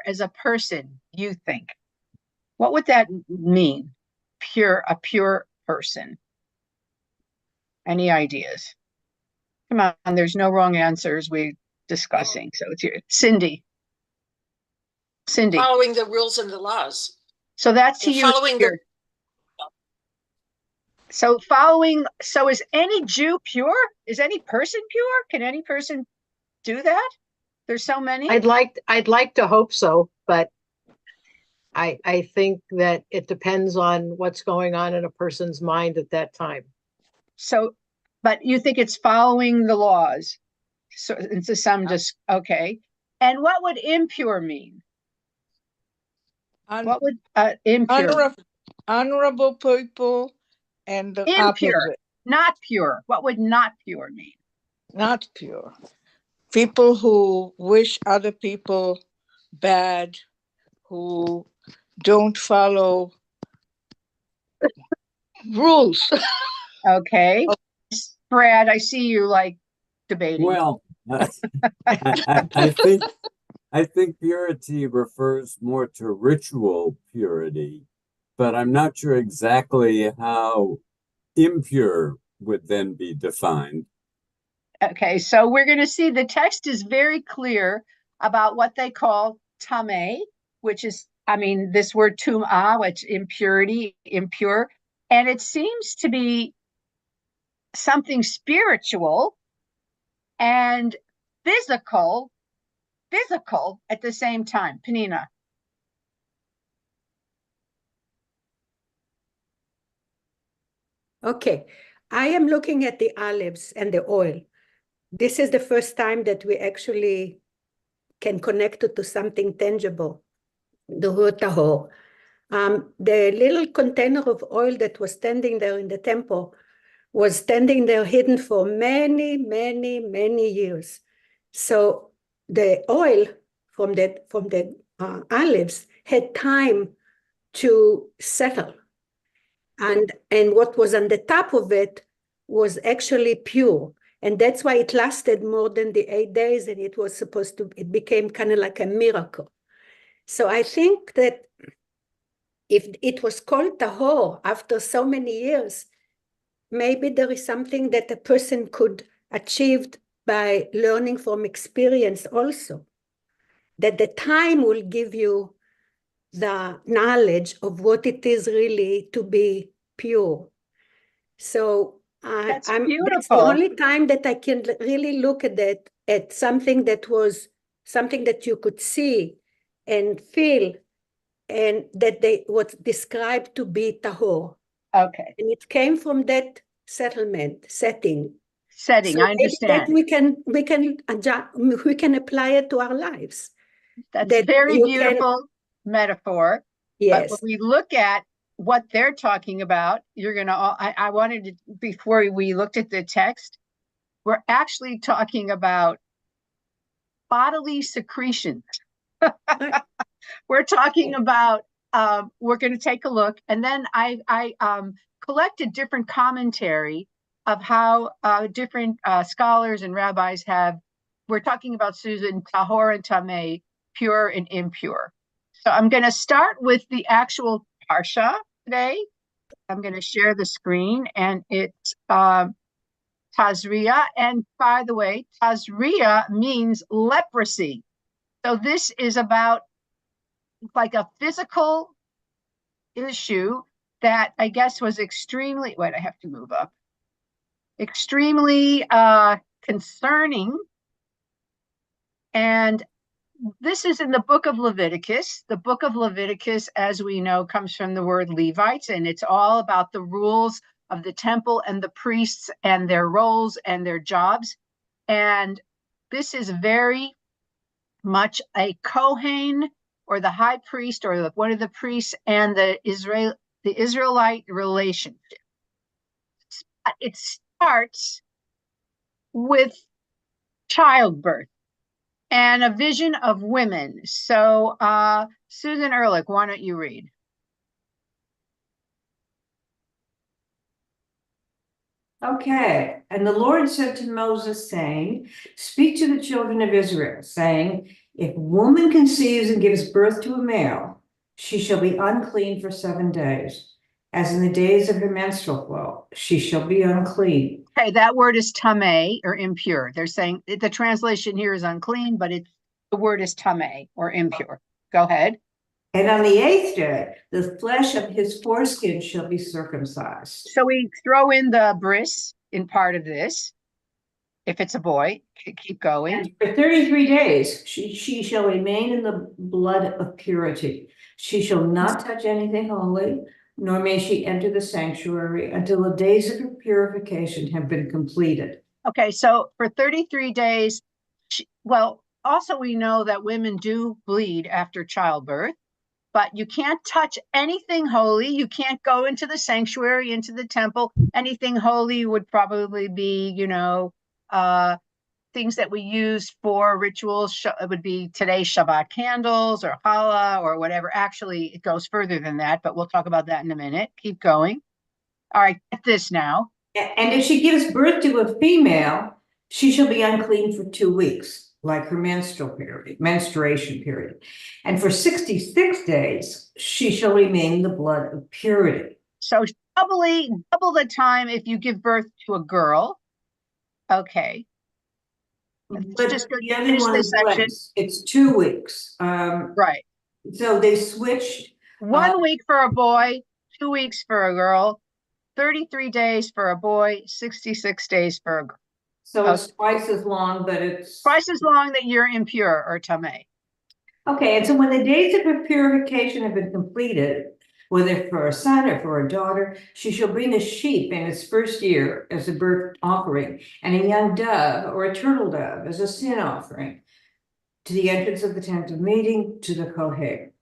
as a person, you think? What would that mean? A pure person. Any ideas? Come on, there's no wrong answers. We're discussing. So it's your Cindy. Following the rules and the laws. So that's to you. So is any Jew pure? Is any person pure? Can any person do that? There's so many. I'd like to hope so, but I think that it depends on what's going on in a person's mind at that time. So, but you think it's following the laws? So into some just okay. And what would impure mean? What would impure? Honorable people and the impure, opposite. Not pure. What would not pure mean? Not pure. People who wish other people bad, who don't follow rules. Okay. Brad, I see you like debating. Well, I think purity refers more to ritual purity, but I'm not sure exactly how impure would then be defined. Okay, so we're going to see the text is very clear about what they call tameh, which is, this word tum'ah, which impurity, impure, and it seems to be something spiritual and physical at the same time. Penina. Okay, I am looking at the olives and the oil. This is the first time that we actually can connect it to something tangible, the word tahor. The little container of oil that was standing there in the temple was standing there hidden for many, many, many years. So the oil from the olives had time to settle. And what was on the top of it was actually pure. And that's why it lasted more than the 8 days, and it became kind of like a miracle. So I think that if it was called tahor after so many years, maybe there is something that a person could achieve by learning from experience also. That the time will give you the knowledge of what it is really to be pure. So That's the only time that I can really look at that, at something that was something that you could see and feel, and that they was described to be tahor. Okay. And it came from that setting. So I understand. That we can apply it to our lives. That's a very beautiful metaphor. Yes. But when we look at what they're talking about, I wanted to, before we looked at the text, we're actually talking about bodily secretions. We're talking about, we're going to take a look. And then I collected different commentary of how different scholars and rabbis we're talking about, Susan, tahor and tameh, pure and impure. So I'm going to start with the actual Parsha today. I'm going to share the screen, and it's Tazria. And by the way, Tazria means leprosy. So this is about like a physical issue that I guess was extremely, wait, I have to move up, extremely concerning. And this is in the book of Leviticus. The book of Leviticus, as we know, comes from the word Levites, and it's all about the rules of the temple and the priests and their roles and their jobs. And this is very much a Kohen, or the high priest, or one of the priests, and the Israelite relationship. It starts with childbirth and a vision of women. So, Susan Ehrlich, why don't you read? Okay. And the Lord said to Moses, saying, speak to the children of Israel, saying, If woman conceives and gives birth to a male, she shall be unclean for 7 days. As in the days of her menstrual flow, she shall be unclean. Okay, that word is tameh or impure. They're saying the translation here is unclean, but the word is tameh or impure. Go ahead. And on the 8th day, the flesh of his foreskin shall be circumcised. So we throw in the bris in part of this. If it's a boy, keep going. And for 33 days, she shall remain in the blood of purity. She shall not touch anything holy, nor may she enter the sanctuary until the days of her purification have been completed. Okay, so for 33 days, well, also we know that women do bleed after childbirth, but you can't touch anything holy. You can't go into the sanctuary, into the temple. Anything holy would probably be, things that we use for rituals. It would be today's Shabbat candles or challah or whatever. Actually, it goes further than that, but we'll talk about that in a minute. Keep going. All right, get this now. And if she gives birth to a female, she shall be unclean for 2 weeks, like her menstruation period. And for 66 days, she shall remain in the blood of purity. So double the time if you give birth to a girl. Okay. But Just the other finish one this is section. less. It's 2 weeks. Right. So they switched. 1 week for a boy, 2 weeks for a girl, 33 days for a boy, 66 days for a girl. So it's twice as long, but it's twice as long that you're impure or tameh. okay. And so when the days of her purification have been completed, whether for a son or for a daughter, she shall bring a sheep in its first year as a burnt offering, and a young dove or a turtle dove as a sin offering to the entrance of the tent of meeting to the Kohen.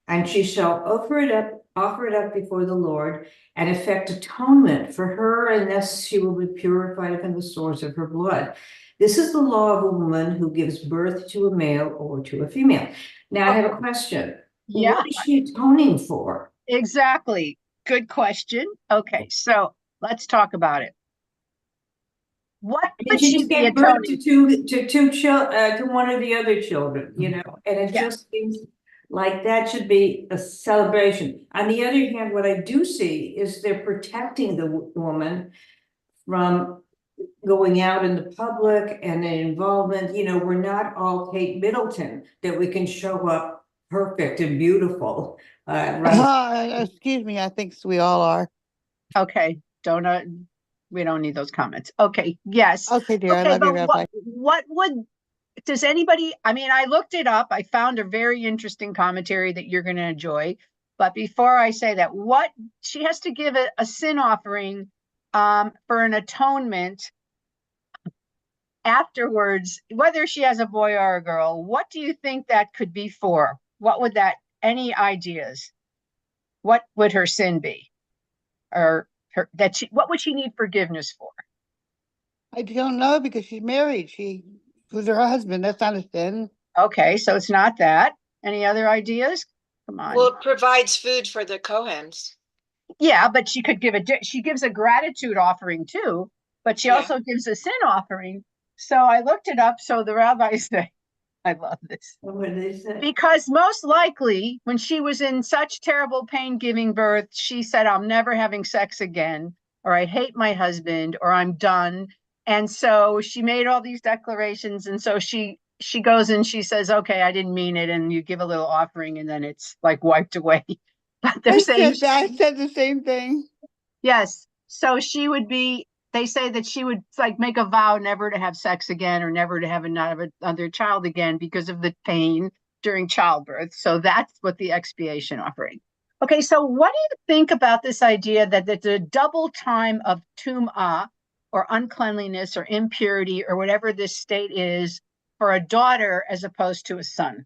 And she shall offer it up before the Lord and effect atonement for her, and thus she will be purified from the source of her blood. This is the law of a woman who gives birth to a male or to a female. Now I have a question. Yeah. What is she atoning for? Exactly. Good question. Okay, so let's talk about it. What would She she just be gave birth atoning? to one of the other children, and it Yeah. just seems like that should be a celebration. On the other hand, what I do see is they're protecting the woman from going out in the public and the involvement. We're not all Kate Middleton that we can show up perfect and beautiful. Excuse me, I think we all are. Okay, we don't need those comments. Okay, yes. Okay, dear, I Okay, love you, but Rabbi. does anybody, I looked it up. I found a very interesting commentary that you're going to enjoy. But before I say that, she has to give a sin offering for an atonement afterwards, whether she has a boy or a girl. What do you think that could be for? Any ideas? What would her sin be? Or what would she need forgiveness for? I don't know because she's married. She was her husband. That's not a sin. Okay, so it's not that. Any other ideas? Come on. Well, it provides food for the Kohens. Yeah, but she could she gives a gratitude offering too, but she also gives a sin offering. So I looked it up. So the rabbis say, I love this. What did they say? Because most likely when she was in such terrible pain giving birth, she said, I'm never having sex again, or I hate my husband, or I'm done. And so she made all these declarations. And so she goes and she says, okay, I didn't mean it. And you give a little offering and then it's like wiped away. But they're saying I said the same thing. Yes. So they say that she would like make a vow never to have sex again or never to have another child again because of the pain during childbirth. So that's what the expiation offering. Okay, so what do you think about this idea that the double time of tum'ah or uncleanliness or impurity or whatever this state is for a daughter as opposed to a son?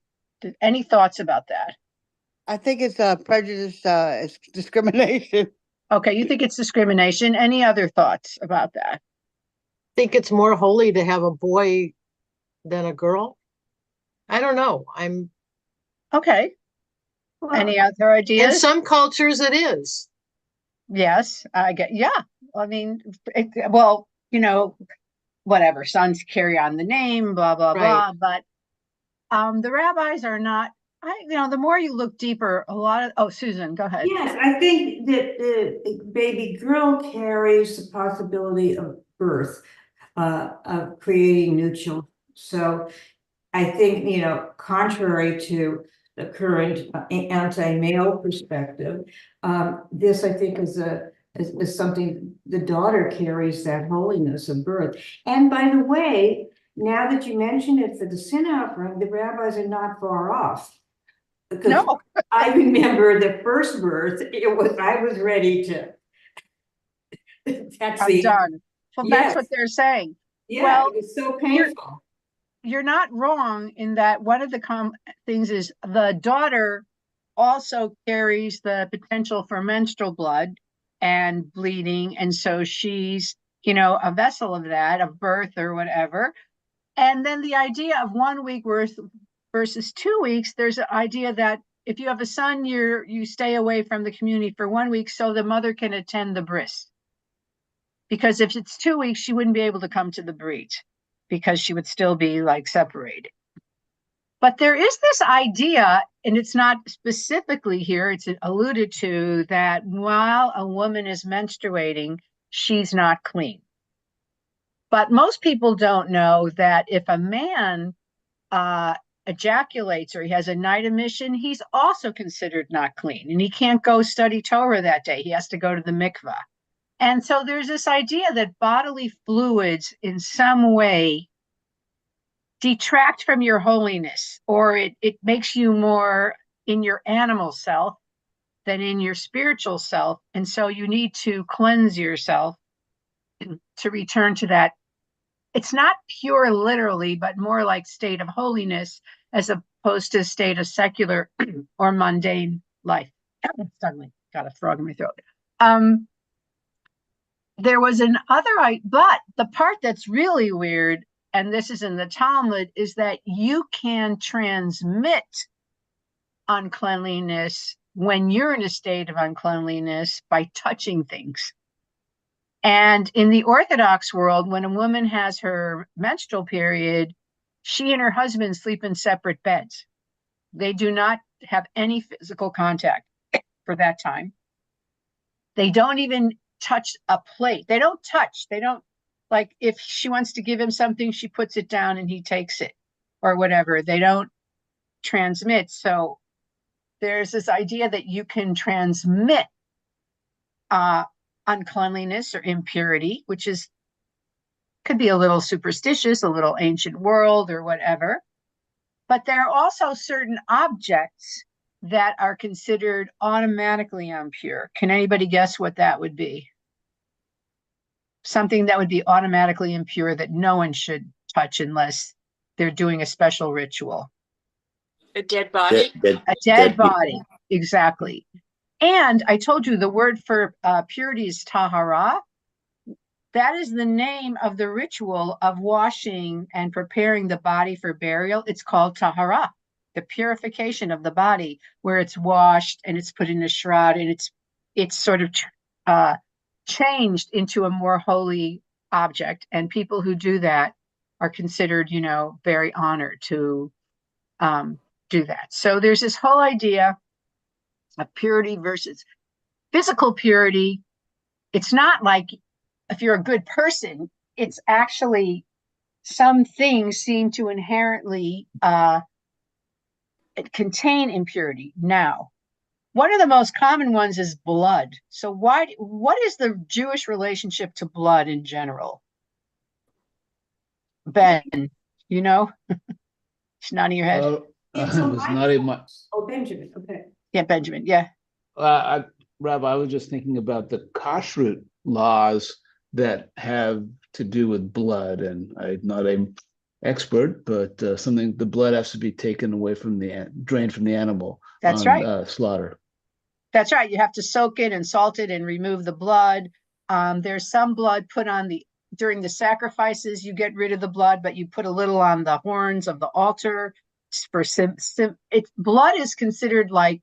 Any thoughts about that? I think it's prejudice, it's discrimination. Okay, you think it's discrimination. Any other thoughts about that? Think it's more holy to have a boy than a girl? I don't know. Okay. Well, Any other ideas? In some cultures it is. Yes, I get. Yeah, I mean, well, whatever. Sons carry on the name, blah blah Right. blah. But The rabbis are not, the more you look deeper, a lot of, oh, Susan, go ahead. Yes, I think that the baby girl carries the possibility of birth, of creating new children. So I think, contrary to the current anti-male perspective, this I think is something the daughter carries, that holiness of birth. And by the way, now that you mention it, for the sin offering, the rabbis are not far off. Because No, I remember the first birth, I was ready to. That's I'm done. Well, that's what yes, they're saying. yeah, Well, it was so painful. you're not wrong in that one of the things is the daughter also carries the potential for menstrual blood and bleeding. And so she's, a vessel of that, of birth or whatever. And then the idea of 1 week worth versus 2 weeks, there's an idea that if you have a son, you stay away from the community for 1 week so the mother can attend the bris. Because if it's 2 weeks, she wouldn't be able to come to the brit because she would still be like separated. But there is this idea, and it's not specifically here, it's alluded to, that while a woman is menstruating, she's not clean. But most people don't know that if a man ejaculates or he has a night emission, he's also considered not clean. And he can't go study Torah that day. He has to go to the mikvah. And so there's this idea that bodily fluids in some way detract from your holiness, or it makes you more in your animal self than in your spiritual self. And so you need to cleanse yourself to return to that. It's not pure literally, but more like state of holiness as opposed to state of secular or mundane life. Suddenly got a frog in my throat. There was but the part that's really weird, and this is in the Talmud, is that you can transmit uncleanliness when you're in a state of uncleanliness by touching things. And in the Orthodox world, when a woman has her menstrual period, she and her husband sleep in separate beds. They do not have any physical contact for that time. They don't even touch a plate. They don't, like, if she wants to give him something, she puts it down and he takes it or whatever. They don't transmit. So there's this idea that you can transmit uncleanliness or impurity, which could be a little superstitious, a little ancient world or whatever. But there are also certain objects that are considered automatically impure. Can anybody guess what that would be? Something that would be automatically impure that no one should touch unless they're doing a special ritual. A dead body? A dead body, exactly. And I told you the word for purity is tahara. That is the name of the ritual of washing and preparing the body for burial. It's called tahara, the purification of the body, where it's washed and it's put in a shroud and it's sort of changed into a more holy object. And people who do that are considered, very honored to do that. So there's this whole idea of purity versus physical purity. It's not like if you're a good person, it's actually some things seem to inherently contain impurity. Now, one of the most common ones is blood. So what is the Jewish relationship to blood in general? Ben, it's nodding your head. It's It was not even my. Oh, Benjamin, okay. Yeah, Benjamin, yeah. Rabbi, I was just thinking about the kashrut laws that have to do with blood, and I'm not an expert, but the blood has to be taken away drained from the animal. That's on, right. Slaughter. That's right. You have to soak it and salt it and remove the blood. There's some blood put on during the sacrifices, you get rid of the blood, but you put a little on the horns of the altar. Blood is considered like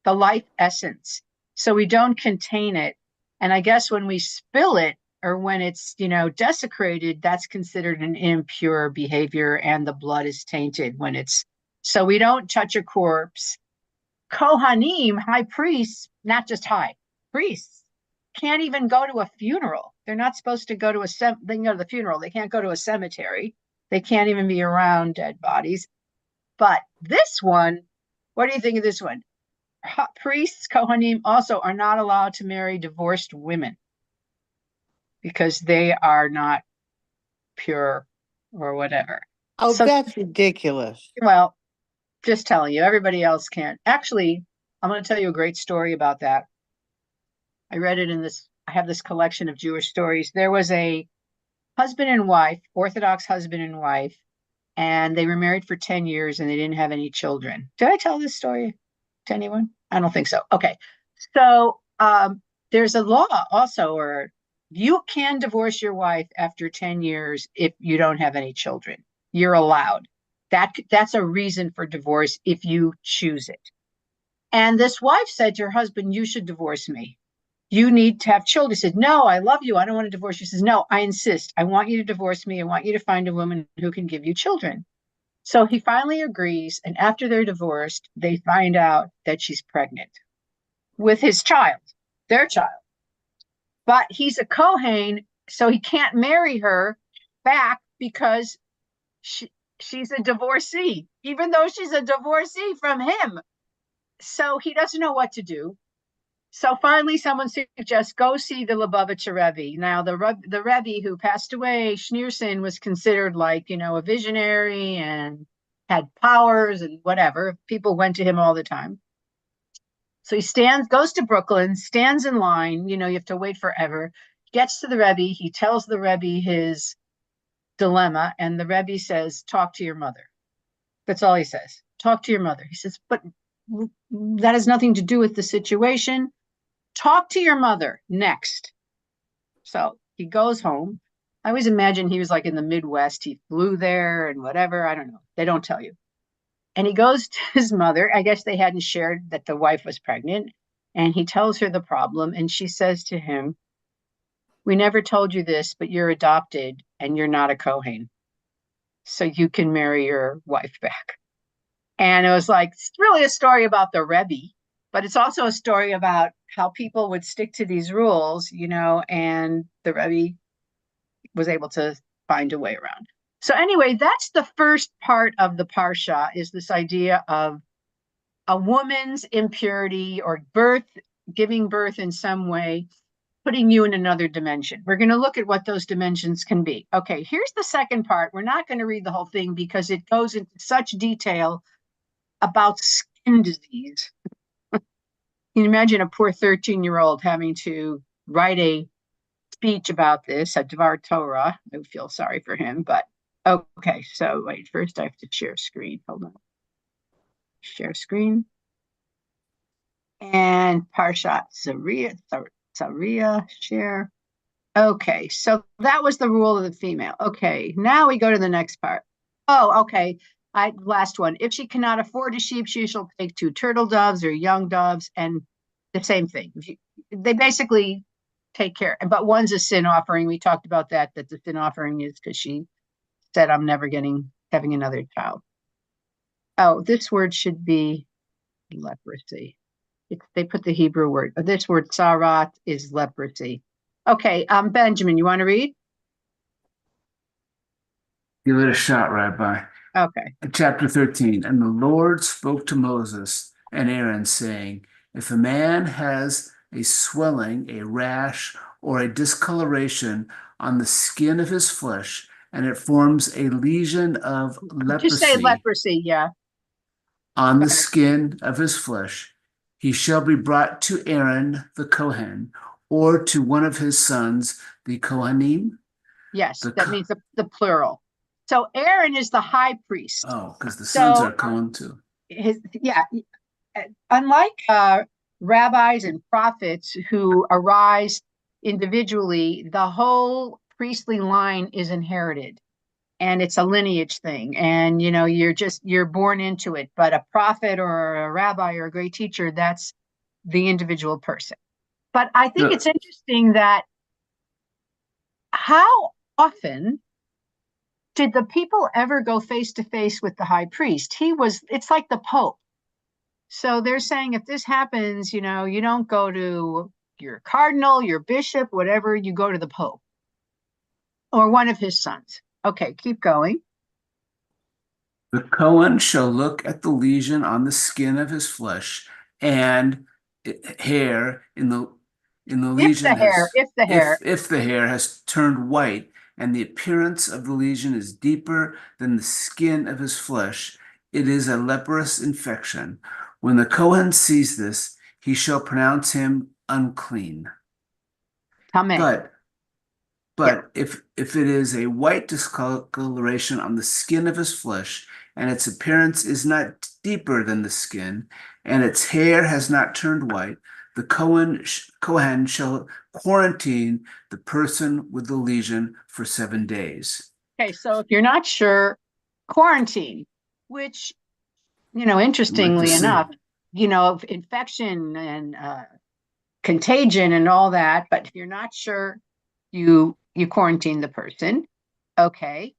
the life essence. So we don't contain it. And I guess when we spill it, or when it's, you know, desecrated, that's considered an impure behavior and the blood is tainted when it's, so we don't touch a corpse. Kohanim, high priests, not just high priests, can't even go to a funeral. They're not supposed to go to they can go to the funeral. They can't go to a cemetery. They can't even be around dead bodies. But this one, what do you think of this one? Priests, Kohanim, also are not allowed to marry divorced women because they are not pure or whatever. Oh, So, that's ridiculous. well, just telling you, everybody else can't. Actually, I'm going to tell you a great story about that. I read it in this, I have this collection of Jewish stories. There was a husband and wife, Orthodox husband and wife, and they were married for 10 years and they didn't have any children. Did I tell this story to anyone? I don't think so. Okay. So there's a law also, or you can divorce your wife after 10 years if you don't have any children. You're allowed. That's a reason for divorce if you choose it. And this wife said to her husband, you should divorce me. You need to have children. He said, no, I love you. I don't want to divorce you. She says, no, I insist. I want you to divorce me. I want you to find a woman who can give you children. So he finally agrees. And after they're divorced, they find out that she's pregnant with his child, their child. But he's a Kohen, so he can't marry her back because she's a divorcee, even though she's a divorcee from him. So he doesn't know what to do. So finally, someone suggests, go see the Lubavitcher Rebbe. Now, the Rebbe who passed away, Schneerson, was considered like, you know, a visionary and had powers and whatever. People went to him all the time. So he goes to Brooklyn, stands in line. You know, you have to wait forever. Gets to the Rebbe. He tells the Rebbe his dilemma. And the Rebbe says, talk to your mother. That's all he says. Talk to your mother. He says, but that has nothing to do with the situation. Talk to your mother next. So he goes home. I always imagine he was like in the Midwest. He flew there and whatever. I don't know. They don't tell you. And he goes to his mother. I guess they hadn't shared that the wife was pregnant. And he tells her the problem. And she says to him, we never told you this, but you're adopted and you're not a Kohen. So you can marry your wife back. And it was like, it's really a story about the Rebbe, but it's also a story about how people would stick to these rules, you know, and the Rebbe was able to find a way around. So anyway, that's the first part of the Parsha, is this idea of a woman's impurity or giving birth in some way, putting you in another dimension. We're going to look at what those dimensions can be. Okay, here's the second part. We're not going to read the whole thing because it goes into such detail about skin disease. You can imagine a poor 13-year-old having to write a speech about this, a Dvar Torah. I would feel sorry for him, but okay. So wait, first I have to share screen. Hold on. Share screen. And Parshat Tazria, share. Okay, so that was the rule of the female. Okay, now we go to the next part. Oh, okay. Last one. If she cannot afford a sheep, she shall take 2 turtle doves or young doves, and the same thing. They basically take care. But one's a sin offering. We talked about that the sin offering is because she said, I'm never having another child. Oh, this word should be leprosy. They put the Hebrew word. This word sarat is leprosy. Okay, Benjamin, you want to read? Give it a shot, Rabbi. Okay. Chapter 13. And the Lord spoke to Moses and Aaron, saying, if a man has a swelling, a rash, or a discoloration on the skin of his flesh, and it forms a lesion of leprosy. Just say leprosy, yeah. On the skin of his flesh, he shall be brought to Aaron the Kohen, or to one of his sons, the Kohanim. Yes, that means the plural. So Aaron is the high priest. Oh, because the sons are Kohen too. Unlike rabbis and prophets who arise individually, the whole priestly line is inherited, and it's a lineage thing. And you know, you're born into it. But a prophet or a rabbi or a great teacher, that's the individual person. But I think it's interesting that how often did the people ever go face to face with the high priest? It's like the Pope. So they're saying if this happens, you don't go to your cardinal, your bishop, whatever, you go to the Pope or one of his sons. Okay, keep going. The Cohen shall look at the lesion on the skin of his flesh, and hair in the lesion If the hair has turned white, and the appearance of the lesion is deeper than the skin of his flesh, it is a leprous infection. When the Cohen sees this, he shall pronounce him unclean. Amen. But if it is a white discoloration on the skin of his flesh, and its appearance is not deeper than the skin, and its hair has not turned white, the Cohen shall quarantine the person with the lesion for 7 days. Okay, so if you're not sure, quarantine, which, interestingly enough, infection and contagion and all that, but if you're not sure, you quarantine the person. Okay.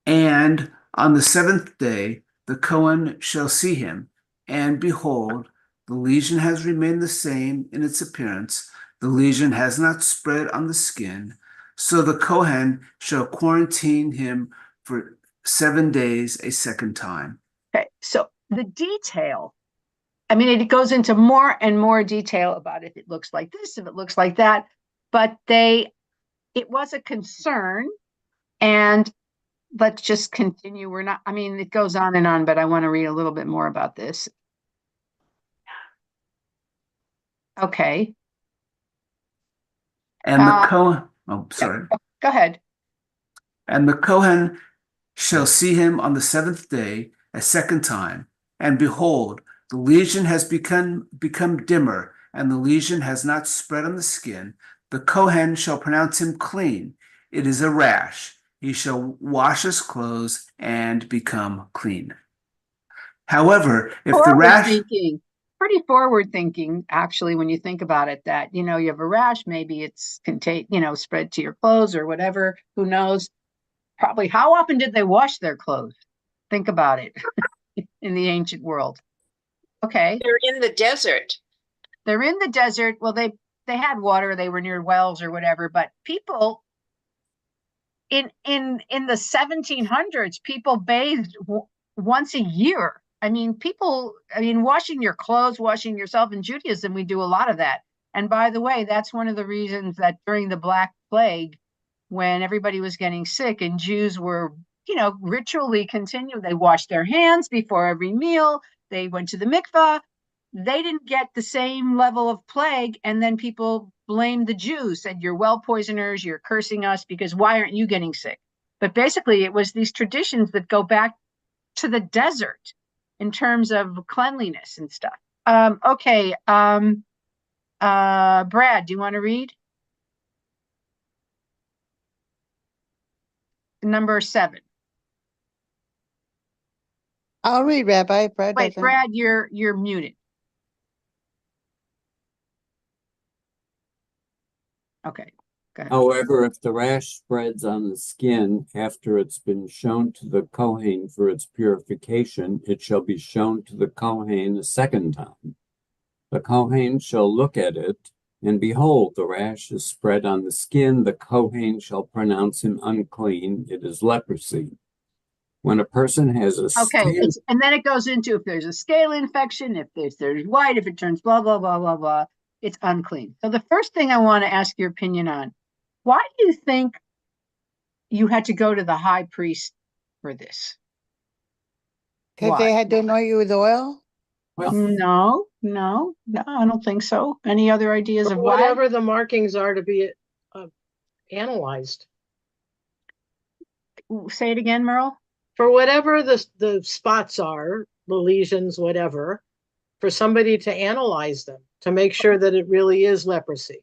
And on the 7th day, the Cohen shall see him, and behold, the lesion has remained the same in its appearance. The lesion has not spread on the skin. So the Cohen shall quarantine him for 7 days a second time. Okay. So the detail, it goes into more and more detail about if it looks like this, if it looks like that, but it was a concern. And let's just continue. It goes on and on, but I want to read a little bit more about this. Okay. And the Cohen, sorry. Go ahead. And the Cohen shall see him on the 7th day a second time, and behold, the lesion has become dimmer, and the lesion has not spread on the skin. The Cohen shall pronounce him clean. It is a rash. He shall wash his clothes and become clean. However, if the rash... Pretty forward thinking, actually, when you think about it, that, you have a rash, maybe it's spread to your clothes or whatever, who knows? Probably how often did they wash their clothes? Think about it in the ancient world. Okay. They're in the desert. They're in the desert. Well, they had water, they were near wells or whatever, but people in the 1700s, people bathed once a year. Washing your clothes, washing yourself in Judaism, we do a lot of that. And by the way, that's one of the reasons that during the Black Plague, when everybody was getting sick and Jews were, ritually continued, they washed their hands before every meal, they went to the mikvah, they didn't get the same level of plague. And then people blamed the Jews, said, you're well poisoners, you're cursing us because why aren't you getting sick? But basically it was these traditions that go back to the desert in terms of cleanliness and stuff. Okay. Brad, do you want to read? Number 7. I'll read, Rabbi. Brad Wait, doesn't. Brad, you're muted. Okay. Go ahead. However, if the rash spreads on the skin after it's been shown to the Kohen for its purification, it shall be shown to the Kohen a second time. The Kohen shall look at it, and behold, the rash is spread on the skin. The Kohen shall pronounce him unclean. It is leprosy. When a person has a and then it goes into if there's a scale infection, if there's white, if it turns blah, blah, blah, blah, blah, it's unclean. So the first thing I want to ask your opinion on, why do you think you had to go to the high priest for this? Because they had to anoint you with oil? Well, no, I don't think so. Any other ideas of why? Whatever the markings are to be analyzed. Say it again, Merle. For whatever the spots are, the lesions, whatever, for somebody to analyze them, to make sure that it really is leprosy.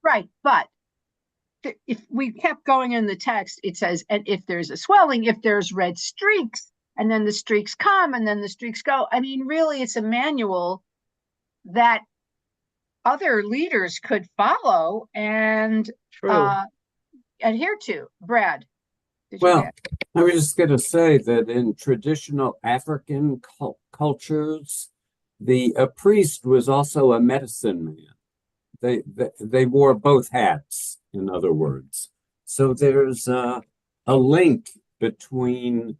Right, but if we kept going in the text, it says, and if there's a swelling, if there's red streaks, and then the streaks come, and then the streaks go. Really, it's a manual that other leaders could follow, and adhere to. Brad, did you Well, get? I was just going to say that in traditional African cultures, a priest was also a medicine man. They wore both hats, in other words. So there's a link between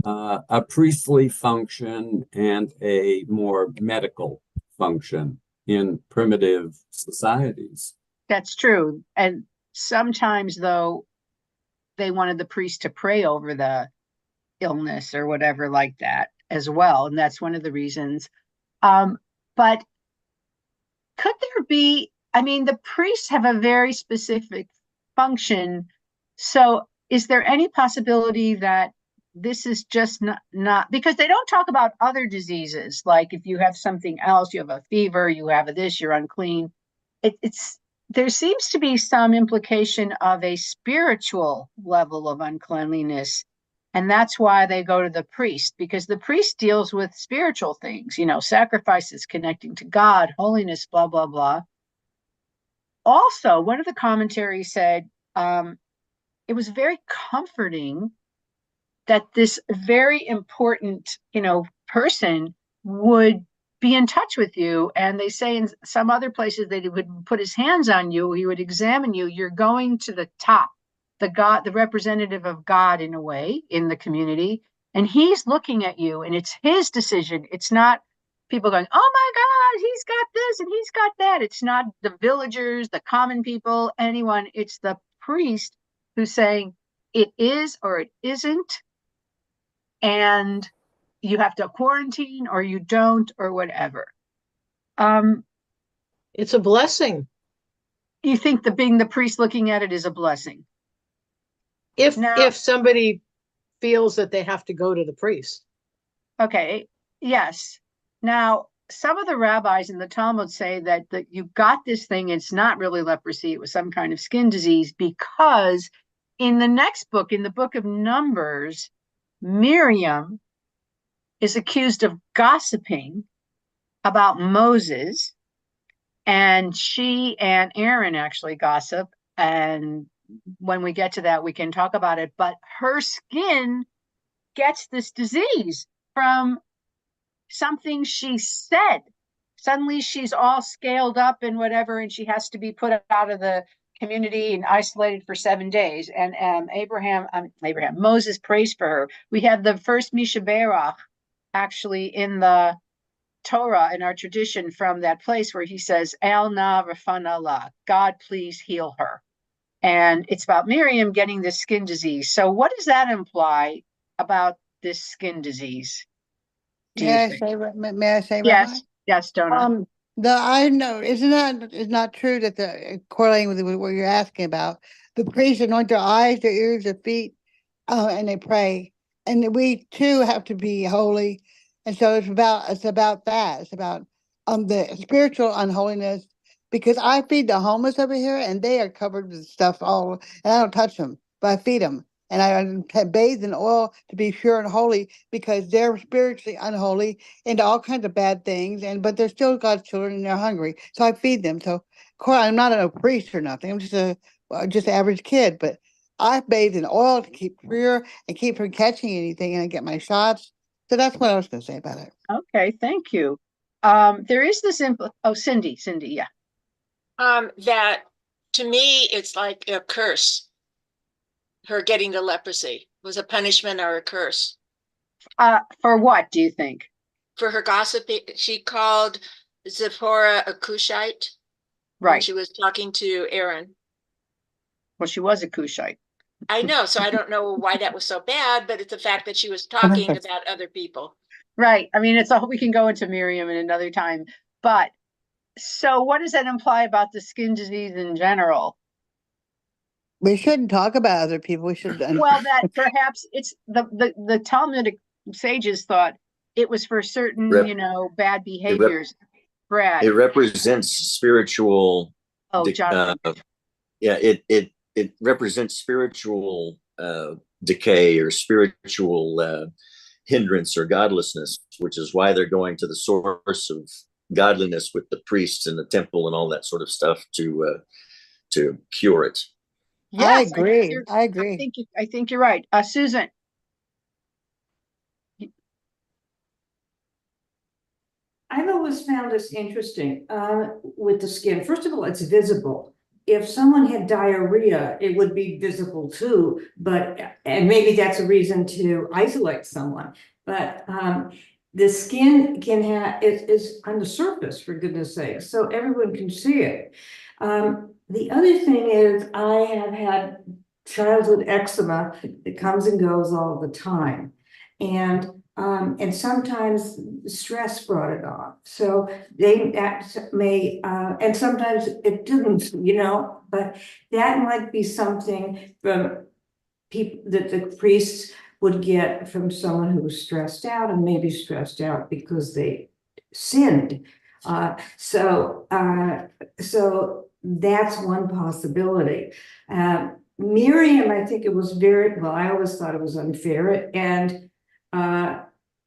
a priestly function and a more medical function in primitive societies. That's true. And sometimes, though, they wanted the priest to pray over the illness or whatever like that as well. And that's one of the reasons. But could there be, I mean, the priests have a very specific function. So is there any possibility that this is just not because they don't talk about other diseases, like if you have something else, you have a fever, you have this, you're unclean. It's there seems to be some implication of a spiritual level of uncleanliness. And that's why they go to the priest, because the priest deals with spiritual things, sacrifices, connecting to God, holiness, blah, blah, blah. Also, one of the commentaries said it was very comforting that this very important, person would be in touch with you. And they say in some other places that he would put his hands on you, he would examine you. You're going to the top, the representative of God in a way in the community. And he's looking at you and it's his decision. It's not people going, oh my God, he's got this and he's got that. It's not the villagers, the common people, anyone. It's the priest who's saying it is or it isn't. And you have to quarantine or you don't or whatever. It's a blessing. You think being the priest looking at it is a blessing? If somebody feels that they have to go to the priest. Okay, yes. Now, some of the rabbis in the Talmud say that you got this thing, it's not really leprosy, it was some kind of skin disease, because in the next book, in the book of Numbers, Miriam is accused of gossiping about Moses, and she and Aaron actually gossip. And when we get to that, we can talk about it. But her skin gets this disease from something she said. Suddenly she's all scaled up and whatever, and she has to be put out of the community and isolated for 7 days. And Moses prays for her. We have the first Mishaberach actually in the Torah, in our tradition, from that place where he says, El na rafana la, God please heal her. And it's about Miriam getting this skin disease. So what does that imply about this skin disease? May I say, Rabbi? Yes, Donna. I know it's not true that correlating with what you're asking about. The priests anoint their eyes, their ears, their feet, and they pray. And we too have to be holy. And so it's about that. It's about the spiritual unholiness. Because I feed the homeless over here, and they are covered with stuff and I don't touch them, but I feed them. And I bathe in oil to be pure and holy, because they're spiritually unholy into all kinds of bad things, but they're still God's children and they're hungry. So I feed them. So, Cora, I'm not a priest or nothing. I'm just an average kid, but I bathe in oil to keep pure and keep from catching anything, and I get my shots. So that's what I was going to say about it. Okay, thank you. There is this Cindy, yeah. That to me, it's like a curse. Her getting the leprosy was a punishment or a curse. For what do you think? For her gossiping. She called Zipporah a Cushite. Right. When she was talking to Aaron. Well, she was a Cushite. I know, so I don't know why that was so bad, but it's the fact that she was talking about other people. Right. I mean, we can go into Miriam in another time. But so what does that imply about the skin disease in general? We shouldn't talk about other people. We should. Well, that perhaps it's the Talmudic sages thought it was for certain, bad behaviors. Brad. It represents spiritual. Oh, Jonathan. It represents spiritual decay or spiritual hindrance or godlessness, which is why they're going to the source of godliness with the priests in the temple and all that sort of stuff to cure it. Yes, agree. I I agree. think you're right. Susan. I've always found this interesting with the skin. First of all, it's visible. If someone had diarrhea, it would be visible too, and maybe that's a reason to isolate someone. But the skin is on the surface, for goodness sake, so everyone can see it. The other thing is I have had childhood eczema that comes and goes all the time. And sometimes stress brought it on. So that may, and sometimes it didn't, but that might be something from people that the priests would get from someone who was stressed out and maybe stressed out because they sinned. So that's one possibility. Miriam, I think it was I always thought it was unfair. And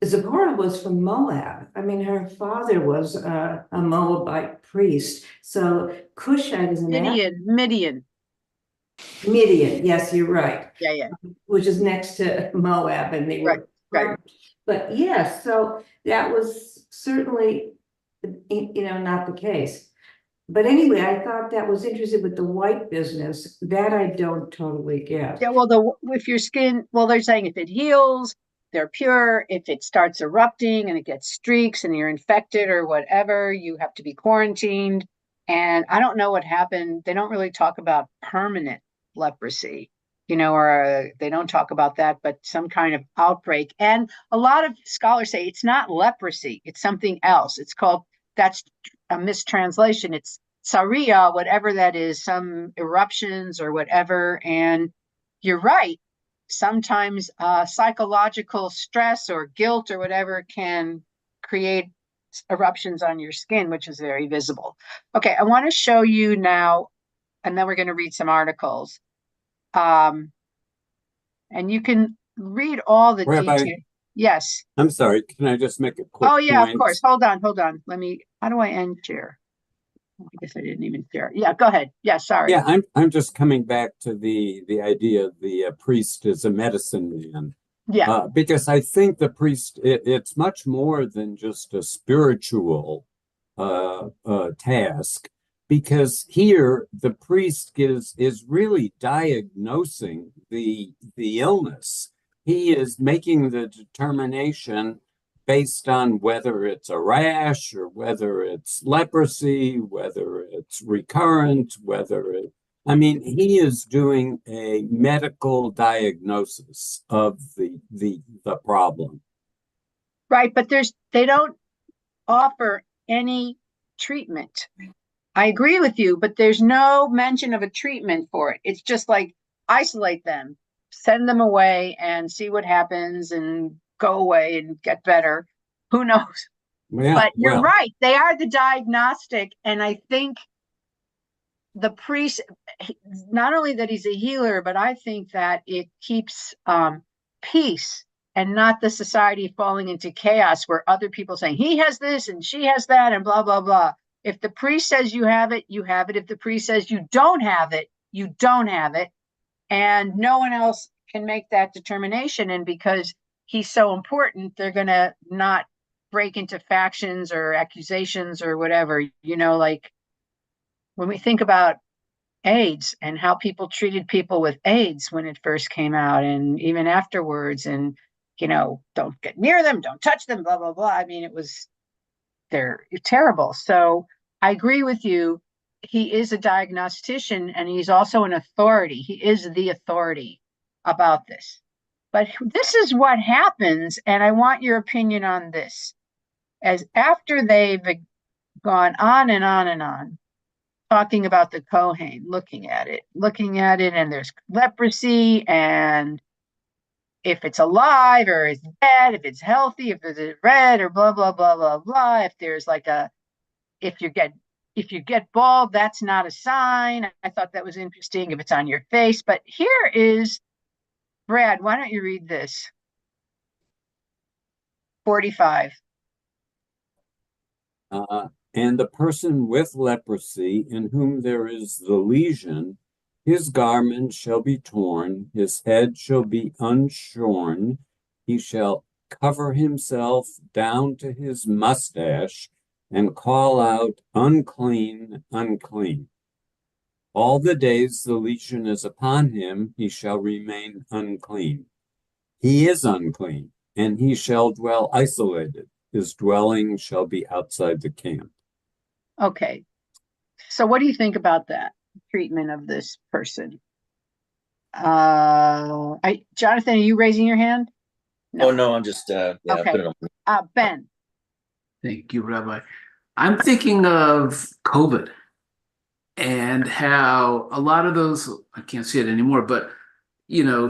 Zipporah was from Moab. I mean, her father was a Moabite priest. So Cushite is Midian. Midian, yes, you're right. Yeah. Which is next to Moab, and they were right. But yes, so that was certainly, not the case. But anyway, I thought that was interesting with the white business. That I don't totally get. Yeah, well, if your skin, they're saying if it heals, they're pure. If it starts erupting and it gets streaks and you're infected or whatever, you have to be quarantined. And I don't know what happened. They don't really talk about permanent leprosy, or they don't talk about that, but some kind of outbreak. And a lot of scholars say it's not leprosy, it's something else. That's a mistranslation. It's Tazria, whatever that is, some eruptions or whatever. And you're right. Sometimes psychological stress or guilt or whatever can create eruptions on your skin, which is very visible. Okay, I want to show you now, and then we're going to read some articles. And you can read all the details. Yes. I'm sorry. Can I just make a quick point? Of course. Hold on. How do I end share? I guess I didn't even share. Yeah, go ahead. Yeah, sorry. Yeah, I'm just coming back to the idea of the priest as a medicine man. Yeah. Because I think the priest, it's much more than just a spiritual task. Because here the priest is really diagnosing the illness. He is making the determination based on whether it's a rash or whether it's leprosy, whether it's recurrent, he is doing a medical diagnosis of the problem. Right, but they don't offer any treatment. I agree with you, but there's no mention of a treatment for it. It's just like isolate them, send them away and see what happens and go away and get better. Who knows? Yeah, but you're right. They are the diagnostic. And I think the priest, not only that he's a healer, but I think that it keeps peace and not the society falling into chaos where other people saying he has this and she has that and blah, blah, blah. If the priest says you have it, you have it. If the priest says you don't have it, you don't have it. And no one else can make that determination. And because he's so important, they're going to not break into factions or accusations or whatever. Like when we think about AIDS and how people treated people with AIDS when it first came out and even afterwards, and, don't get near them, don't touch them, blah, blah, blah. They're terrible. So I agree with you. He is a diagnostician and he's also an authority. He is the authority about this. But this is what happens, and I want your opinion on this. As after they've gone on and on and on, talking about the Kohen, looking at it, and there's leprosy, and if it's alive or it's dead, if it's healthy, if it's red or blah, blah, blah, blah, blah. If there's if you get bald, that's not a sign. I thought that was interesting if it's on your face. But here is, Brad, why don't you read this? 45. And the person with leprosy in whom there is the lesion His garment shall be torn, his head shall be unshorn, he shall cover himself down to his mustache, and call out, unclean, unclean. All the days the legion is upon him, he shall remain unclean. He is unclean, and he shall dwell isolated. His dwelling shall be outside the camp. Okay. So what do you think about that treatment of this person? Jonathan, are you raising your hand? Oh, no, I'm just, yeah, Okay. put it on. Ben. Thank you, Rabbi. I'm thinking of COVID and how a lot of those, I can't see it anymore, but,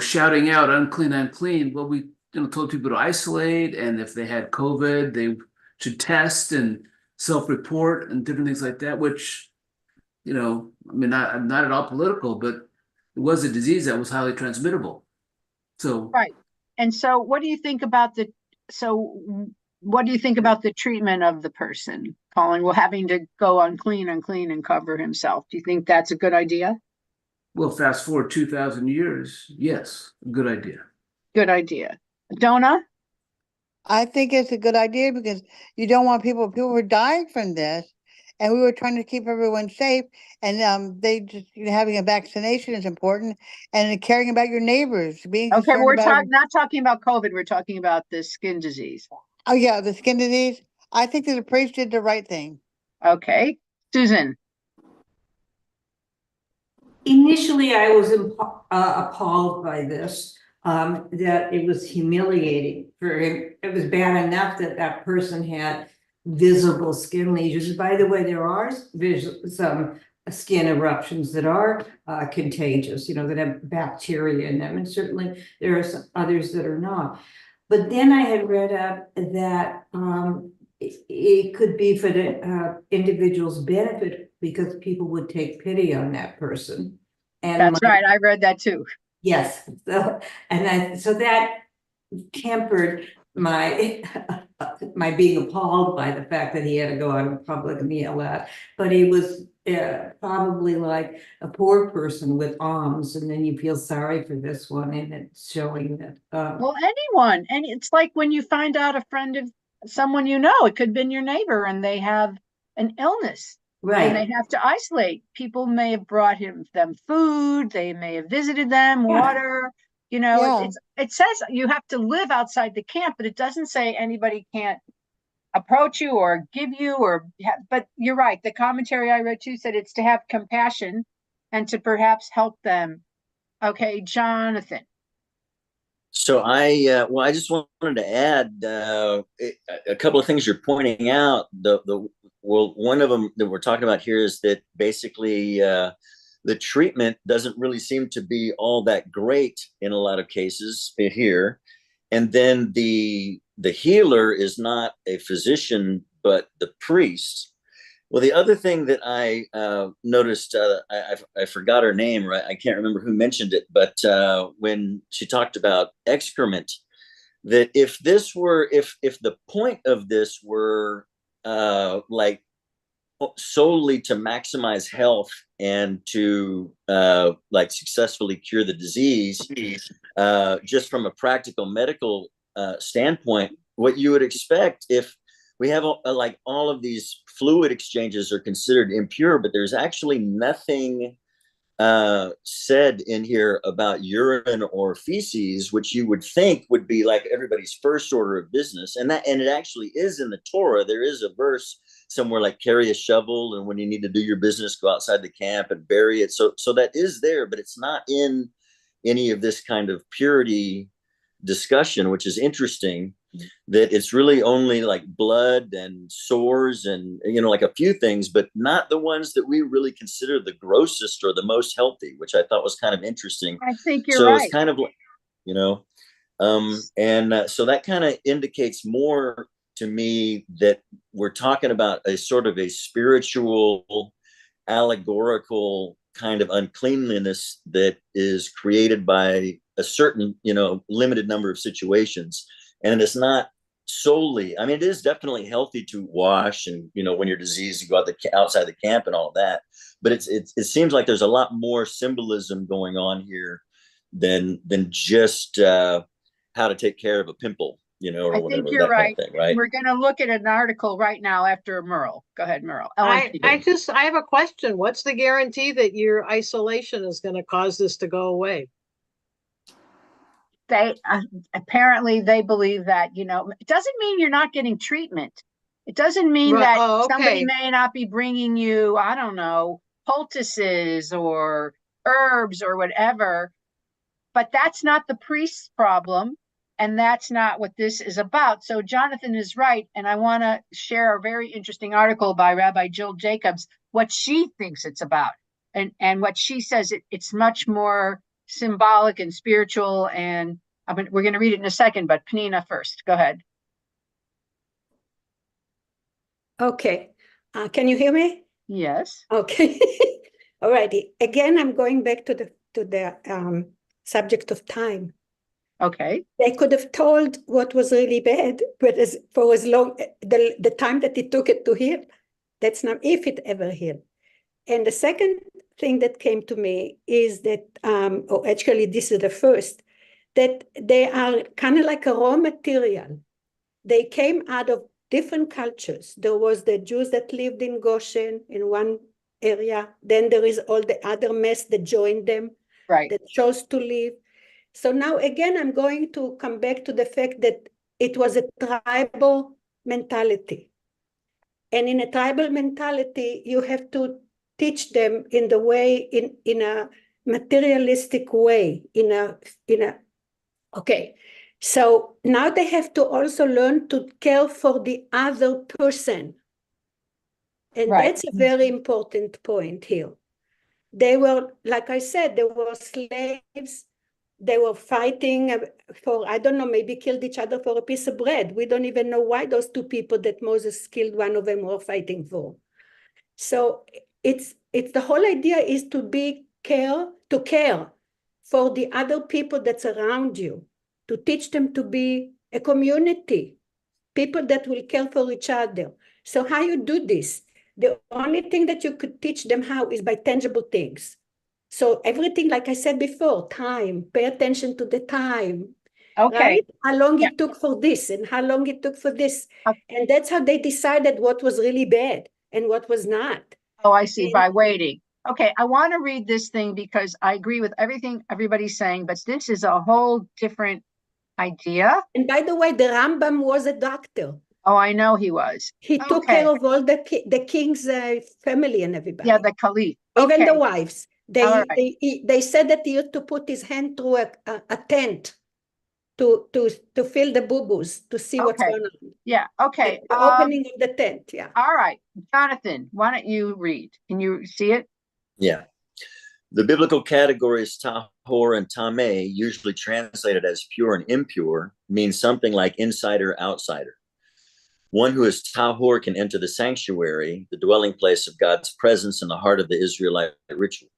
shouting out unclean, unclean. Well, we, told people to isolate, and if they had COVID, they should test and self-report and different things like that, which, not at all political, but it was a disease that was highly transmittable. So, Right. And so what do you think about the treatment of the person, calling, having to go unclean and cover himself? Do you think that's a good idea? well, fast forward 2,000 years, yes, good idea. Good idea. Donna? I think it's a good idea because you don't want people were dying from this, and we were trying to keep everyone safe. And they just having a vaccination is important, and caring about your neighbors, being Okay, concerned we're about. not talking about COVID. We're talking about the skin disease. Oh yeah, the skin disease. I think that the priest did the right thing. Okay, Susan. Initially, I was appalled by this, that it was humiliating for him. It was bad enough that that person had visible skin lesions. By the way, there are some skin eruptions that are contagious, that have bacteria in them. And certainly there are some others that are not. But then I had read up that it could be for the individual's benefit because people would take pity on that person. And That's right. I read that too. Yes. So that tempered my my being appalled by the fact that he had to go out in public and yell at. But he was probably like a poor person with alms, and then you feel sorry for this one, and it's showing that. Well, anyone, and it's like when you find out a friend of someone it could have been your neighbor, and they have an illness. Right. And they have to isolate. People may have brought them food. They may have visited them, water. It says you have to live outside the camp, but it doesn't say anybody can't approach you or give you but you're right. The commentary I read too said it's to have compassion and to perhaps help them. Okay, Jonathan. So I just wanted to add a couple of things you're pointing out. One of them that we're talking about here is that basically the treatment doesn't really seem to be all that great in a lot of cases here. And then the healer is not a physician, but the priest. Well, the other thing that I noticed, I forgot her name, right? I can't remember who mentioned it, but when she talked about excrement, that if the point of this were like solely to maximize health and to like successfully cure the disease, just from a practical medical standpoint, what you would expect if we have like all of these fluid exchanges are considered impure, but there's actually nothing said in here about urine or feces, which you would think would be like everybody's first order of business. And it actually is in the Torah. There is a verse somewhere like carry a shovel, and when you need to do your business, go outside the camp and bury it. So that is there, but it's not in any of this kind of purity discussion, which is interesting. That it's really only like blood and sores and like a few things, but not the ones that we really consider the grossest or the most healthy, which I thought was kind of interesting. I think you're right. It's kind of like, so that kind of indicates more to me that we're talking about a sort of a spiritual, allegorical kind of uncleanliness that is created by a certain, limited number of situations. And it's not solely. I mean, it is definitely healthy to wash, and when you're diseased, you go outside the camp and all that. But it seems like there's a lot more symbolism going on here than just how to take care of a pimple, or I whatever, think you're that kind of right. thing, right? We're going to look at an article right now after Merle. Go ahead, Merle. I have a question. What's the guarantee that your isolation is going to cause this to go away? They apparently they believe that, it doesn't mean you're not getting treatment. It doesn't mean Right. that Oh, somebody okay. may not be bringing you, I don't know, poultices or herbs or whatever, but that's not the priest's problem. And that's not what this is about. So Jonathan is right. And I want to share a very interesting article by Rabbi Jill Jacobs, what she thinks it's about. And what she says, it's much more symbolic and spiritual. And we're going to read it in a second, but Penina first. Go ahead. Okay. Can you hear me? Yes. Okay. All righty. Again, I'm going back to the subject of time. Okay. They could have told what was really bad, but for as long the time that it took it to heal, that's not if it ever healed. And the second thing that came to me is that, or actually this is the first, that they are kind of like a raw material. They came out of different cultures. There was the Jews that lived in Goshen in one area. Then there is all the other mess that joined them, right, that chose to live. So now again, I'm going to come back to the fact that it was a tribal mentality. And in a tribal mentality, you have to teach them in the way, in a materialistic way, okay. So now they have to also learn to care for the other person. And right. that's a very important point here. They were, like I said, they were slaves. They were fighting for, I don't know, maybe killed each other for a piece of bread. We don't even know why those two people that Moses killed, one of them, were fighting for. So it's the whole idea is to care for the other people that's around you, to teach them to be a community, people that will care for each other. So how you do this? The only thing that you could teach them how is by tangible things. So everything, like I said before, time, pay attention to the time, Okay. right? How long it took for this and how long it took for this. And that's how they decided what was really bad and what was not. Oh, I see, by waiting. Okay, I want to read this thing because I agree with everything everybody's saying, but this is a whole different idea. And by the way, the Rambam was a doctor. Oh, I know he was. He took care of all the king's family and everybody. Yeah, the caliph. Even the wives. They said that he used to put his hand through a tent to feel the boo-boos, to see what's going on. Yeah, okay. The opening of the tent, yeah. All right, Jonathan, why don't you read? Can you see it? Yeah. The biblical categories tahor and tameh, usually translated as pure and impure, means something like insider, outsider. One who is tahor can enter the sanctuary, the dwelling place of God's presence in the heart of the Israelite ritual.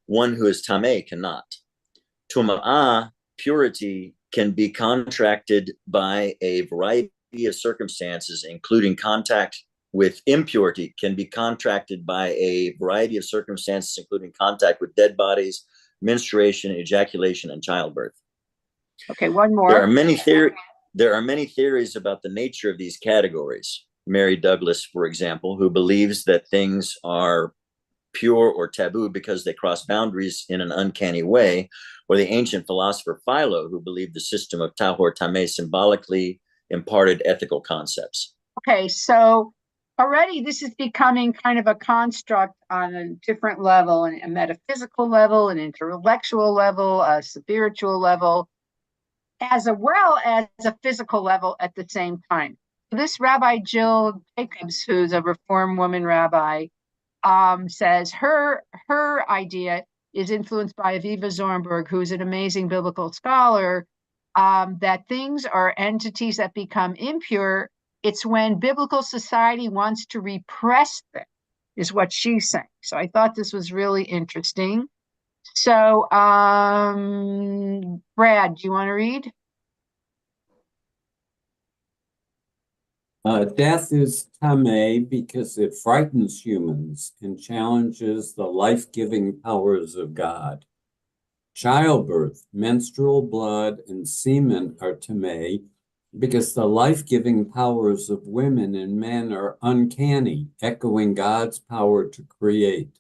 One who is tameh cannot. Tuma'ah, purity, can be contracted by a variety of circumstances, including contact with impurity, can be contracted by a variety of circumstances, including contact with dead bodies, menstruation, ejaculation, and childbirth. Okay, one more. There are many theories about the nature of these categories. Mary Douglas, for example, who believes that things are pure or taboo because they cross boundaries in an uncanny way, or the ancient philosopher Philo, who believed the system of tahor tameh symbolically imparted ethical concepts. Okay, so already this is becoming kind of a construct on a different level, a metaphysical level, an intellectual level, a spiritual level, as well as a physical level at the same time. This Rabbi Jill Jacobs, who's a Reform woman rabbi, says her idea is influenced by Aviva Zornberg, who's an amazing biblical scholar, that things are entities that become impure. It's when biblical society wants to repress them, is what she's saying. So I thought this was really interesting. So, Brad, do you want to read? Death is tameh because it frightens humans and challenges the life-giving powers of God. Childbirth, menstrual blood, and semen are tameh because the life-giving powers of women and men are uncanny, echoing God's power to create.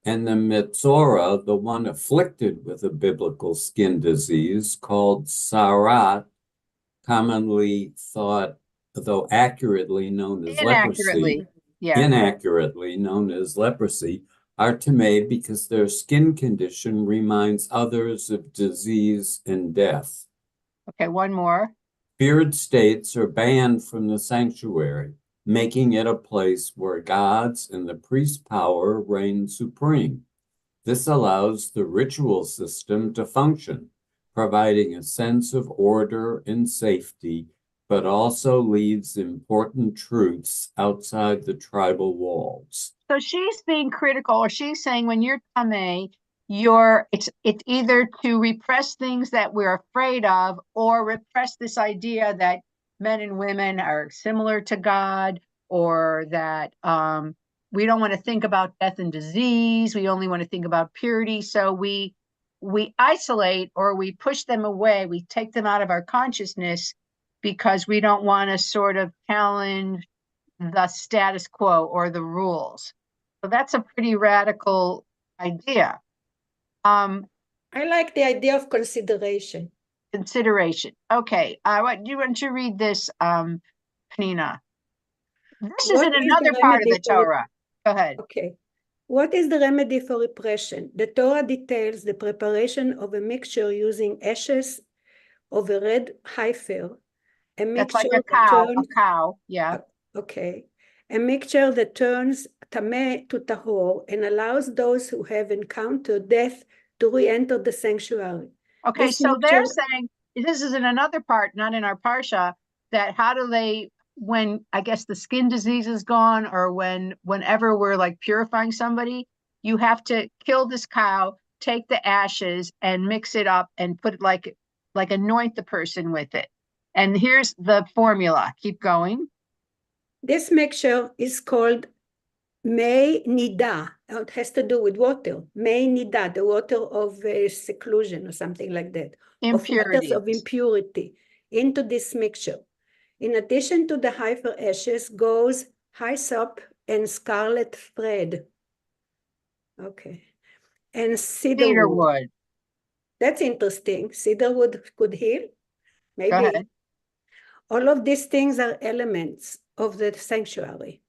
And the Metzora, the one afflicted with a biblical skin disease called Sarat, commonly thought, though accurately known as leprosy, inaccurately known as leprosy, are tameh because their skin condition reminds others of disease and death. Okay, one more. Feared states are banned from the sanctuary, making it a place where gods and the priest power reign supreme. This allows the ritual system to function, providing a sense of order and safety, but also leaves important truths outside the tribal walls. So she's being critical, or she's saying when you're tameh, it's either to repress things that we're afraid of, or repress this idea that men and women are similar to God, or that we don't want to think about death and disease. We only want to think about purity. So we isolate, or we push them away. We take them out of our consciousness because we don't want to sort of challenge the status quo or the rules. So that's a pretty radical idea. I like the idea of consideration. Consideration. Okay. What do you want to read this, Penina? This is What in is the another part of remedy the for Torah. Go ahead. Okay. What is the remedy for repression? The Torah details the preparation of a mixture using ashes of a red heifer, a That's mixture like that a turns, cow. Yeah. okay, a mixture that turns tameh to tahor and allows those who have encountered death to re-enter the sanctuary. Okay. This So they're mixture, saying this is in another part, not in our Parsha, that how do they, when I guess the skin disease is gone, or whenever we're like purifying somebody, you have to kill this cow, take the ashes and mix it up and put it like anoint the person with it. And here's the formula. Keep going. this mixture is called Mei Nida. It has to do with water. Mei Nida, the water of seclusion or something like that. Of waters of impurity into this mixture. In addition to the heifer ashes goes hyssop and scarlet thread. Okay. And cedar wood. That's interesting. Cedar wood could heal? Maybe. Go ahead. All of these things are elements of the sanctuary.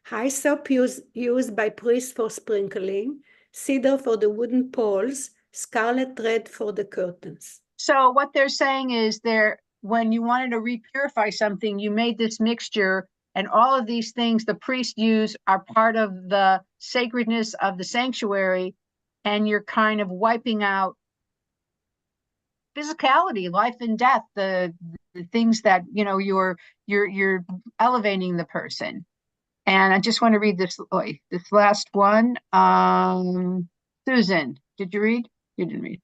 Hyssop used by priests for sprinkling, cedar for the wooden poles, scarlet thread for the curtains. So what they're saying is when you wanted to repurify something, you made this mixture, and all of these things the priests use are part of the sacredness of the sanctuary, and you're kind of wiping out physicality, life and death, the things that you're elevating the person. And I just want to read this last one. Susan, did you read? You didn't read.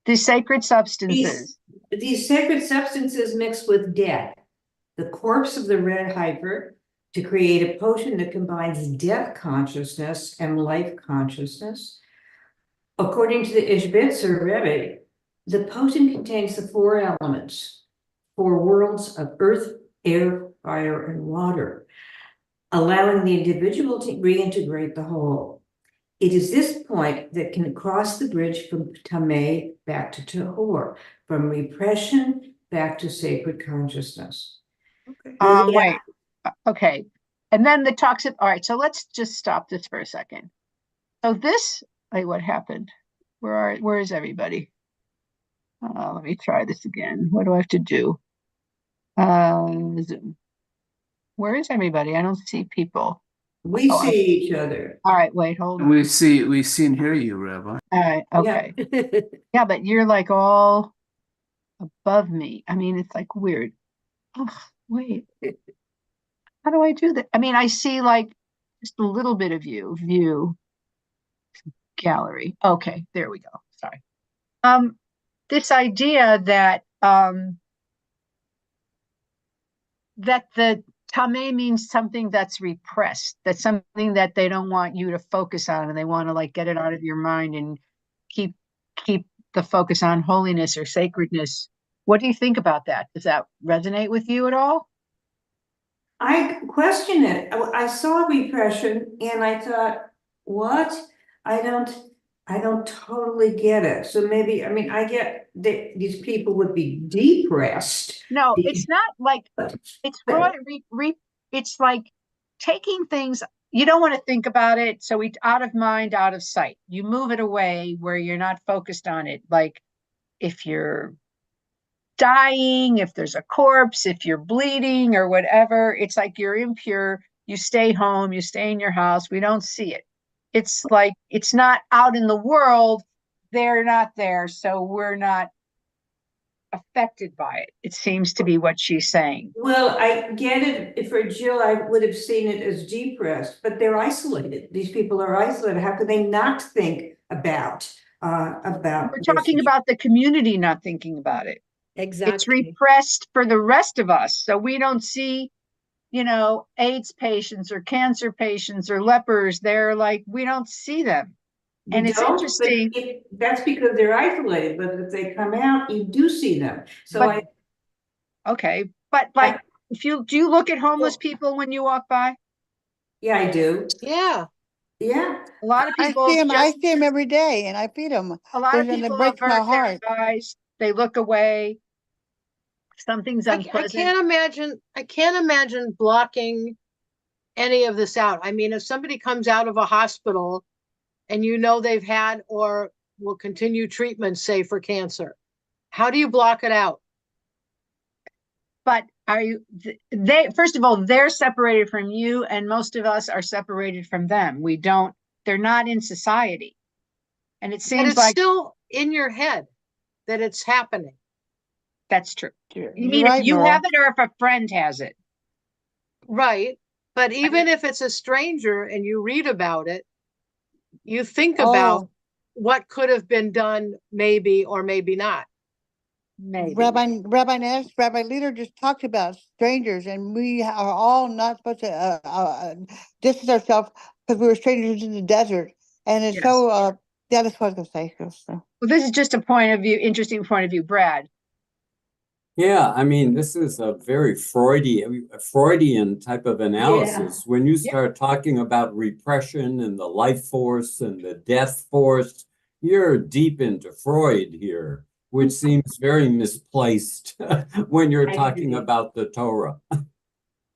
These sacred substances. These sacred substances mix with death, the corpse of the red heifer, to create a potion that combines death consciousness and life consciousness. According to the Ishbitzer Rebbe, the potion contains the four elements, four worlds of earth, air, fire, and water, allowing the individual to reintegrate the whole. It is this point that can cross the bridge from tameh back to tahor, from repression back to sacred consciousness. Okay. Wait. Okay. And then the toxic. All right. So let's just stop this for a second. So what happened? Where is everybody? Let me try this again. What do I have to do? Zoom. Where is everybody? I don't see people. We see each other. All right, wait, hold on. We see and hear you, Rabbi. All right, okay. Yeah, but you're like all above me. I mean, it's like weird. Oh, wait. How do I do that? I mean, I see like just a little bit of you. View gallery. Okay, there we go. Sorry. This idea that that the tameh means something that's repressed, that's something that they don't want you to focus on, and they want to like get it out of your mind and keep the focus on holiness or sacredness. What do you think about that? Does that resonate with you at all? I question it. I saw repression and I thought, what? I don't totally get it. So maybe, I mean, I get that these people would be depressed. No, it's not like But it's it's like taking things you don't want to think about it, so we out of mind, out of sight. You move it away where you're not focused on it. Like if you're dying, if there's a corpse, if you're bleeding or whatever, it's like you're impure. You stay home, you stay in your house. We don't see it. It's like it's not out in the world. They're not there, so we're not affected by it. It seems to be what she's saying. well, I get it. For Jill, I would have seen it as depressed, but they're isolated. These people are isolated. How could they not think about We're their talking about the community not thinking about it. It's Exactly. repressed for the rest of us. So we don't see, AIDS patients or cancer patients or lepers. They're like, we don't see them. You And it's don't, but interesting. that's because they're isolated, but if they come out, you do see them. So But okay. But like, do you look at homeless Well- people when you walk by? Yeah, I do. Yeah. Yeah. A lot of I people see them. I just, see them every day, and I feed them. a lot of And it people breaks my avert their heart. eyes. They look away. Something's I unpleasant. can't imagine blocking any of this out. I mean, if somebody comes out of a hospital and they've had or will continue treatment, say for cancer, how do you block it out? But they, first of all, they're separated from you, and most of us are separated from them. They're not in society. And it But seems it's like still in your head that it's happening. that's true. You're You mean right, if you Nora. have it or if a friend has it? Right. But even if it's a stranger and you read about it, you think Oh, about what could have been done, maybe or maybe not. Maybe. Rabbi Ness, Rabbi Leader just talked about strangers, and we are all not supposed to distance ourselves because we were strangers in the desert. And it's Yes. so, yeah, that's what I was going to say. So. Well, this is just a point of view, interesting point of view, Brad. Yeah, I mean, this is a very Freudian type of analysis. When you start talking about repression and the life force and the death force, you're deep into Freud here, which seems very misplaced when you're talking about the Torah.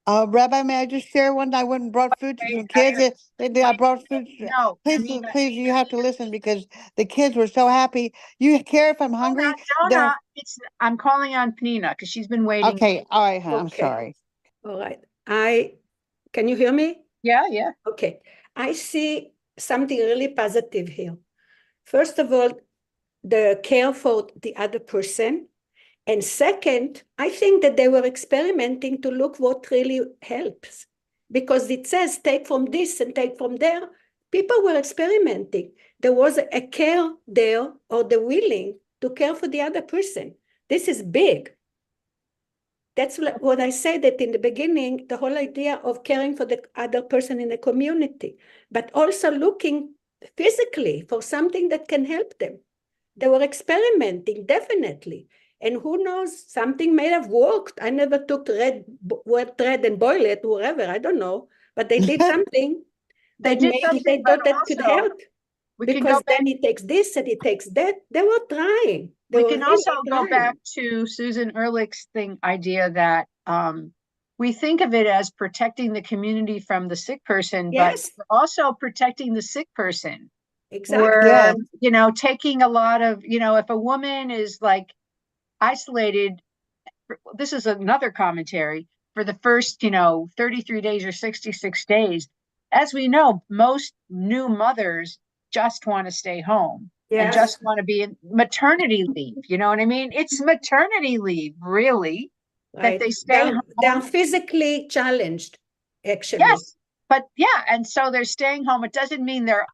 Rabbi, may I just share one? I went and brought food to some kids. I brought food. No, Please, you have to listen because the kids were so happy. You care if I'm hungry? They're- I'm calling on Pnina because she's been waiting. Okay, all right, hon, I'm Okay. sorry. All right. Can you hear me? Yeah. Okay. I see something really positive here. First of all, the care for the other person. And second, I think that they were experimenting to look what really helps. Because it says take from this and take from there. People were experimenting. There was a care there, or the willing to care for the other person. This is big. That's what I said that in the beginning, the whole idea of caring for the other person in the community, but also looking physically for something that can help them. They were experimenting, definitely. And who knows, something may have worked. I never took wet thread and boil it, whatever, I don't know. But they did something They that did maybe something, they but thought that could also help. we can Because go back. then he takes this and he takes that. They were trying. We can also go back to Susan Ehrlich's idea that we think of it as protecting the community from the sick person, Yes. but also protecting the sick person. Exactly. We're, Yeah. taking a lot of, if a woman is like isolated, this is another commentary, for the first, 33 days or 66 days, as we know, most new mothers just want to stay home. And Yes. just want to be in maternity leave. You know what I mean? It's maternity leave, really, that Right. they stay home. They're physically challenged, actually. Yes, but yeah, and so they're staying home. It doesn't mean that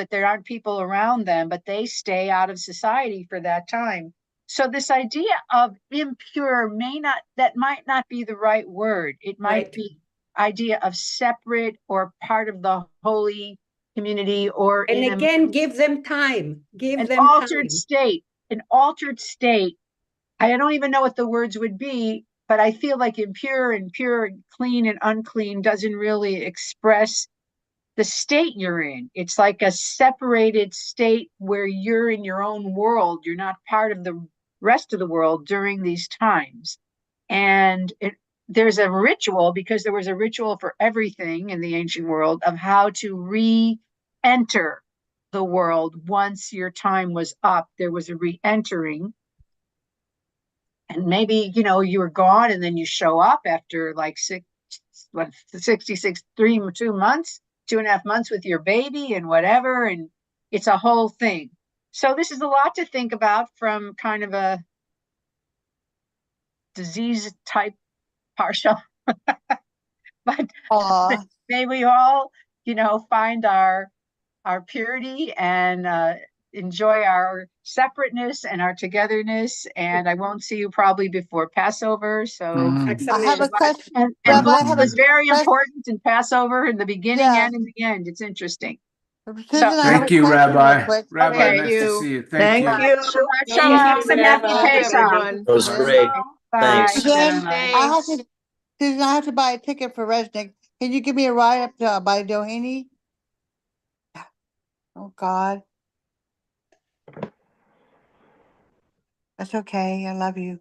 there aren't people around them, but they stay out of society for that time. So this idea of impure might not be the right word. It might Right. be idea of separate or part of the holy community or And in again, give them time. Give an them altered time. state. An altered state. I don't even know what the words would be, but I feel like impure and pure and clean and unclean doesn't really express the state you're in. It's like a separated state where you're in your own world. You're not part of the rest of the world during these times. And there's a ritual, because there was a ritual for everything in the ancient world, of how to re-enter the world once your time was up. There was a re-entering. And maybe, you were gone and then you show up after like 66, 2 months, 2.5 months with your baby and whatever. And it's a whole thing. So this is a lot to think about from kind of a disease type partial, but Aw, may we all, find our purity and enjoy our separateness and our togetherness. And I won't see you probably before Passover. So I have a question. and Rabbi, I blood have a is very question. important in Passover, in the beginning Yeah. and in the end. It's interesting. Susan, I have Thank a you, question real Rabbi. quick. Rabbi, Okay. nice to see you. Thank you. you. Shabbat Thank shalom you, and happy Rabbi. Pesach. everyone. It was Yeah. great. Bye. Thanks. Susan, I have Thanks. to, Susan, I have to buy a ticket for Resnick. Can you give me a ride up to by Doheny? Oh, God. That's okay. I love you.